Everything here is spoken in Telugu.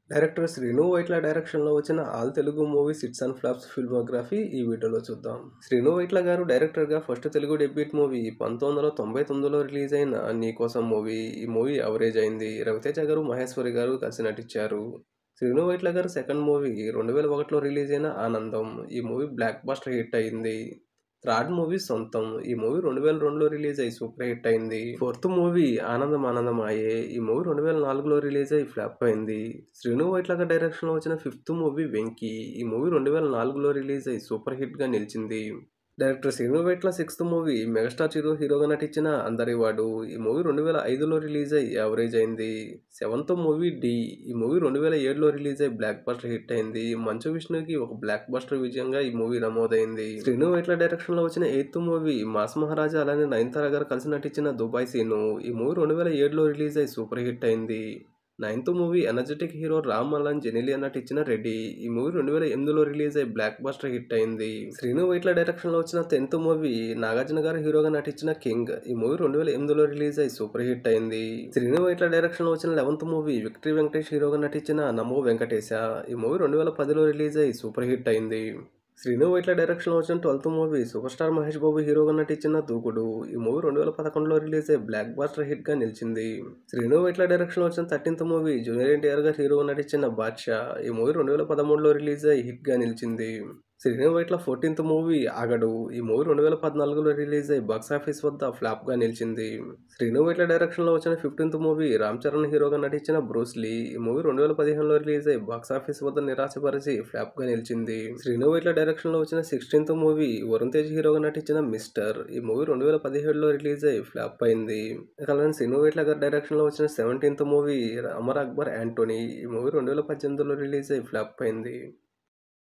డైరెక్టర్ శ్రీను వైట్ల డైరెక్షన్‌లో వచ్చిన all Telugu movies hits and flops filmography ఈ వీడియోలో చూద్దాం. శ్రీను వైట్ల గారు డైరెక్టర్‌గా ఫస్ట్ తెలుగు డెబ్యూట్ మూవీ 1999లో రిలీజ్ అయిన 'నీకోసం' మూవీ. ఈ మూవీ యావరేజ్ అయింది. రవితేజ గారు, మహేశ్వరి గారు కలిసి నటించారు. శ్రీను వైట్ల గారు సెకండ్ మూవీ 2001లో రిలీజ్ అయిన 'ఆనందం'. ఈ మూవీ బ్లాక్ బస్టర్ హిట్ అయింది. థర్డ్ మూవీ 'సొంతం'. ఈ మూవీ 2002లో రిలీజ్ అయ్యి సూపర్ హిట్ అయింది. ఫోర్త్ మూవీ 'ఆనందం ఆనందం ఆయే'. ఈ మూవీ 2004లో రిలీజ్ అయ్యి ఫ్లాప్ అయింది. శ్రీను వైట్ల గారి డైరెక్షన్‌లో వచ్చిన ఫిఫ్త్ మూవీ 'వెంకీ'. ఈ మూవీ 2004లో రిలీజ్ అయ్యి సూపర్ హిట్‌గా నిలిచింది. Director Srinu Vaitla sixth movie megastar Chiru హీరోగా నటించిన 'అందరివాడు'. ఈ మూవీ 2005లో రిలీజ్ అయ్యి యావరేజ్ అయింది. Seventh movie 'Dhee'. ఈ మూవీ 2007లో రిలీజ్ అయ్యి బ్లాక్ బస్టర్ హిట్ అయింది. మంచు విష్ణుకి ఒక బ్లాక్ బస్టర్ విజయంగా ఈ మూవీ నమోదైంది. శ్రీను వైట్ల డైరెక్షన్‌లో వచ్చిన ఎయిత్ మూవీ 'మాస్ మహారాజా' అలానే నయనతార గారు కలిసి నటించిన 'దుబాయ్ సీను'. ఈ మూవీ 2007లో రిలీజ్ అయ్యి సూపర్ హిట్ అయింది. Ninth movie energetic hero Ram Malan, Genelia నటించిన 'రెడీ'. ఈ మూవీ 2008లో రిలీజ్ అయ్యి బ్లాక్ బస్టర్ హిట్ అయింది. శ్రీను వైట్ల డైరెక్షన్‌లో వచ్చిన 10th మూవీ నాగార్జున గారు హీరోగా నటించిన 'కింగ్'. ఈ మూవీ 2008లో రిలీజ్ అయ్యి సూపర్ హిట్ అయింది. శ్రీను వైట్ల డైరెక్షన్‌లో వచ్చిన 11th మూవీ విక్టరీ వెంకటేష్ హీరోగా నటించిన 'నమో వెంకటేశ'. ఈ మూవీ 2010లో రిలీజ్ అయ్యి సూపర్ హిట్ అయింది. శ్రీను వైట్ల డైరెక్షన్‌లో వచ్చిన 12th movie super star Mahesh Babu హీరోగా నటించిన 'దూకుడు'. ఈ మూవీ 2011లో రిలీజ్ అయ్యి బ్లాక్ బస్టర్ హిట్‌గా నిలిచింది. శ్రీను వైట్ల డైరెక్షన్‌లో వచ్చిన 13th మూవీ జూనియర్ ఎన్టీఆర్ గారు హీరోగా నటించిన 'బాద్‌షా'. ఈ మూవీ 2013లో రిలీజ్ అయ్యి హిట్‌గా నిలిచింది. శ్రీను వైట్ల 14th మూవీ 'ఆగడు'. ఈ మూవీ 2014లో రిలీజ్ అయ్యి బాక్సాఫీస్ వద్ద ఫ్లాప్‌గా నిలిచింది. శ్రీను వైట్ల డైరెక్షన్‌లో వచ్చిన 15th మూవీ రామ్ చరణ్ హీరోగా నటించిన 'బ్రూస్ లీ'. ఈ మూవీ 2015లో రిలీజ్ అయ్యి బాక్సాఫీస్ వద్ద నిరాశపరిచి ఫ్లాప్‌గా నిలిచింది. శ్రీను వైట్ల డైరెక్షన్‌లో వచ్చిన 16th మూవీ వరుణ్ తేజ్ హీరోగా నటించిన 'మిస్టర్'. ఈ మూవీ 2017లో రిలీజ్ అయ్యి ఫ్లాప్ అయింది. అలానే శ్రీను వైట్ల గారి డైరెక్షన్‌లో వచ్చిన 17th movie 'Amar Akbar Anthony'. ఈ మూవీ 2018లో రిలీజ్ అయ్యి ఫ్లాప్ అయింది.